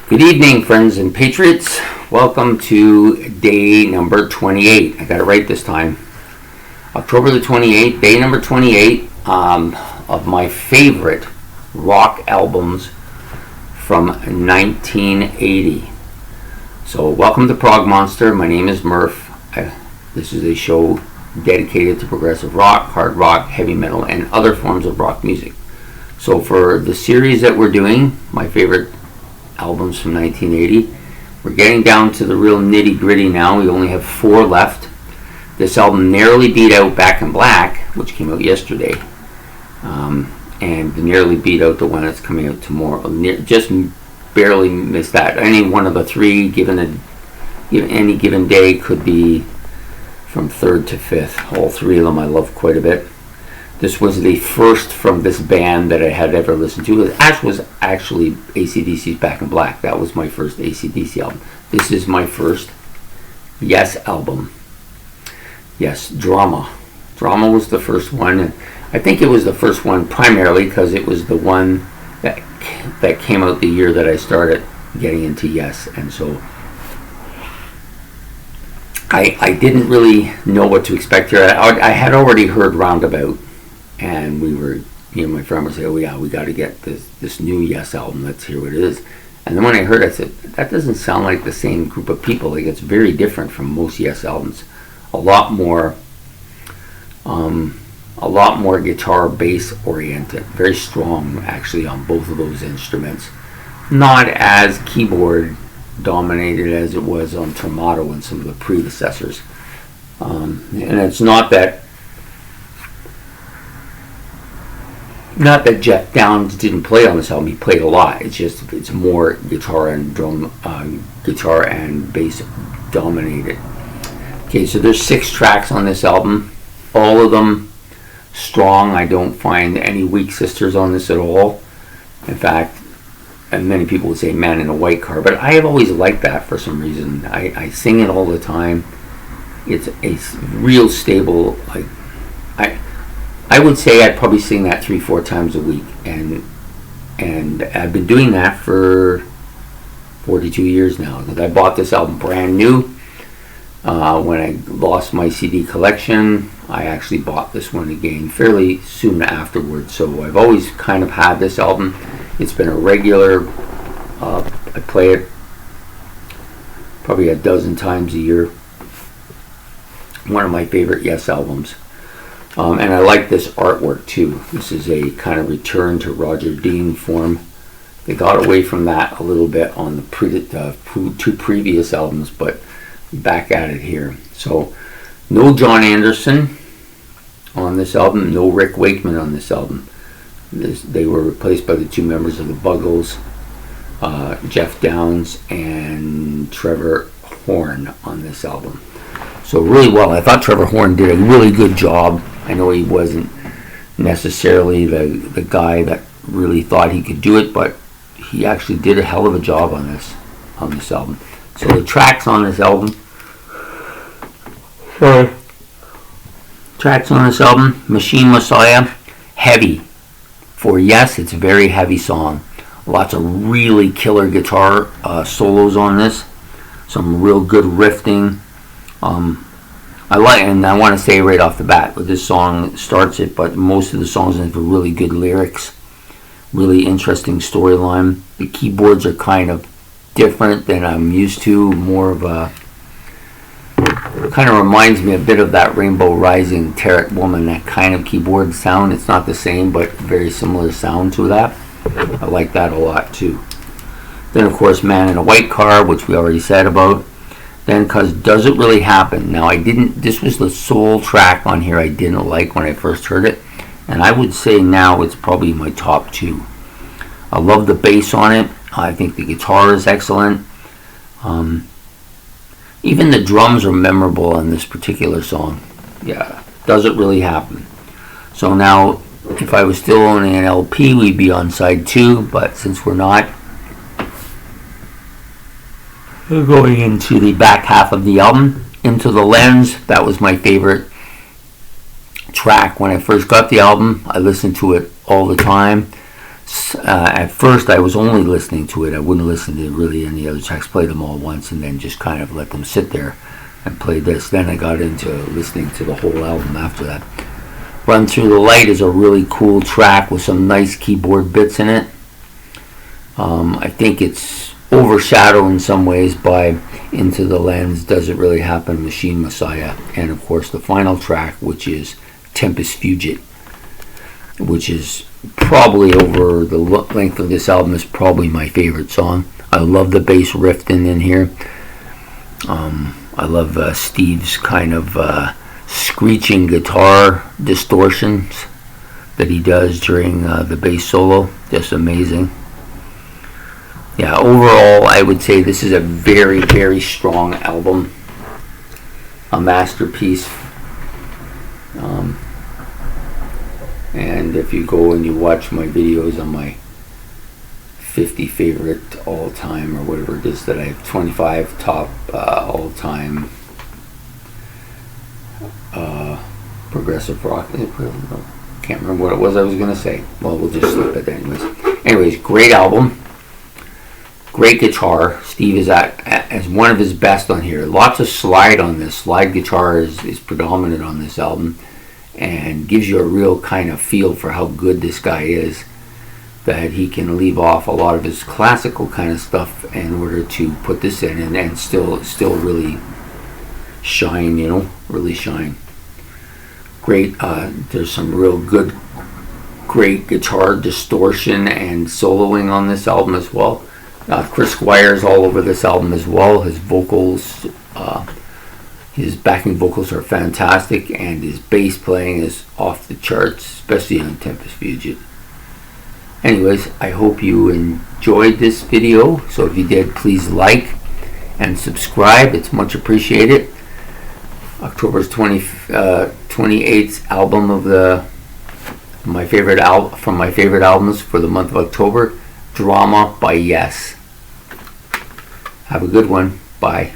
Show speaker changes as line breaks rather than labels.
Good evening, friends and patriots. Welcome to day number 28. I got it right this time. October the 28th, day number 28 of my favorite rock albums from 1980. So, welcome to Prog Monster. My name is Murph. This is a show dedicated to progressive rock, hard rock, heavy metal, and other forms of rock music. So, for the series that we're doing, my favorite albums from 1980. We're getting down to the real nitty gritty now. We only have 4 left. This album narrowly beat out Back in Black, which came out yesterday, and narrowly beat out the one that's coming out tomorrow. Just barely missed that. Any one of the 3, given any given day, could be from 3rd to 5th. All 3 of them I love quite a bit. This was the first from this band that I had ever listened to. It was actually AC/DC's Back in Black. That was my first AC/DC album. This is my first Yes album. Yes, Drama. Drama was the first one. And I think it was the first one primarily because it was the one that came out the year that I started getting into Yes. And so I didn't really know what to expect here. I had already heard Roundabout. And we were, my friend would say, oh yeah, we got to get this new Yes album. Let's hear what it is. And then when I heard it, I said, that doesn't sound like the same group of people. Like, it's very different from most Yes albums. A lot more guitar bass oriented. Very strong, actually, on both of those instruments. Not as keyboard dominated as it was on Tormato and some of the predecessors. And it's not that Jeff Downes didn't play on this album. He played a lot. It's more guitar and bass dominated. Okay, so there's 6 tracks on this album. All of them strong. I don't find any weak sisters on this at all. In fact, and many people would say Man in a White Car, but I have always liked that for some reason. I sing it all the time. It's a real stable, I would say I'd probably sing that 3-4 times a week, and I've been doing that for 42 years now. Because I bought this album brand new when I lost my CD collection. I actually bought this one again fairly soon afterwards. So I've always kind of had this album. It's been a regular. I play it probably a dozen times a year. One of my favorite Yes albums. And I like this artwork too. This is a kind of return to Roger Dean form. They got away from that a little bit on the 2 previous albums, but back at it here. So, no John Anderson on this album, no Rick Wakeman on this album. They were replaced by the 2 members of the Buggles, Jeff Downes and Trevor Horn on this album. So really well. I thought Trevor Horn did a really good job. I know he wasn't necessarily the guy that really thought he could do it, but he actually did a hell of a job on this album. So the tracks on this album. Tracks on this album: Machine Messiah, heavy. For Yes, it's a very heavy song. Lots of really killer guitar solos on this. Some real good riffing. I want to say right off the bat, this song starts it, but most of the songs have really good lyrics, really interesting storyline. The keyboards are kind of different than I'm used to, more of a, kind of reminds me a bit of that Rainbow Rising Tarek Woman, that kind of keyboard sound. It's not the same, but very similar sound to that. I like that a lot too. Then of course Man in a White Car, which we already said about. Then, because Does It Really Happen? Now, this was the sole track on here I didn't like when I first heard it. And I would say now it's probably my top 2. I love the bass on it. I think the guitar is excellent. Even the drums are memorable on this particular song. Yeah, Does It Really Happen? So now, if I was still owning an LP, we'd be on side 2. But since we're not, we're going into the back half of the album. Into the Lens, that was my favorite track when I first got the album. I listened to it all the time. At first, I was only listening to it. I wouldn't listen to really any other tracks, play them all once, and then just kind of let them sit there and play this. Then I got into listening to the whole album after that. Run Through the Light is a really cool track with some nice keyboard bits in it. I think it's overshadowed in some ways by Into the Lens, Does It Really Happen, Machine Messiah, and of course the final track, which is Tempest Fugit, which is probably, over the length of this album, is probably my favorite song. I love the bass riff in here. I love Steve's kind of screeching guitar distortions that he does during the bass solo. Just amazing. Yeah, overall, I would say this is a very, very strong album. A masterpiece. And if you go and you watch my videos on my 50 favorite all-time, or whatever it is that I have, 25 top all-time progressive rock. Can't remember what it was I was going to say. Well, we'll just slip it anyways. Great album. Great guitar. Steve is as one of his best on here. Lots of slide on this. Slide guitar is predominant on this album, and gives you a real kind of feel for how good this guy is, that he can leave off a lot of his classical kind of stuff in order to put this in and still really shine, really shine. Great, there's some real great guitar distortion and soloing on this album as well. Chris Squire's all over this album as well. His vocals, his backing vocals are fantastic, and his bass playing is off the charts, especially on Tempest Fugit. Anyways, I hope you enjoyed this video. So if you did, please like and subscribe. It's much appreciated. October's 28th album from my favorite albums for the month of October, Drama by Yes. Have a good one. Bye.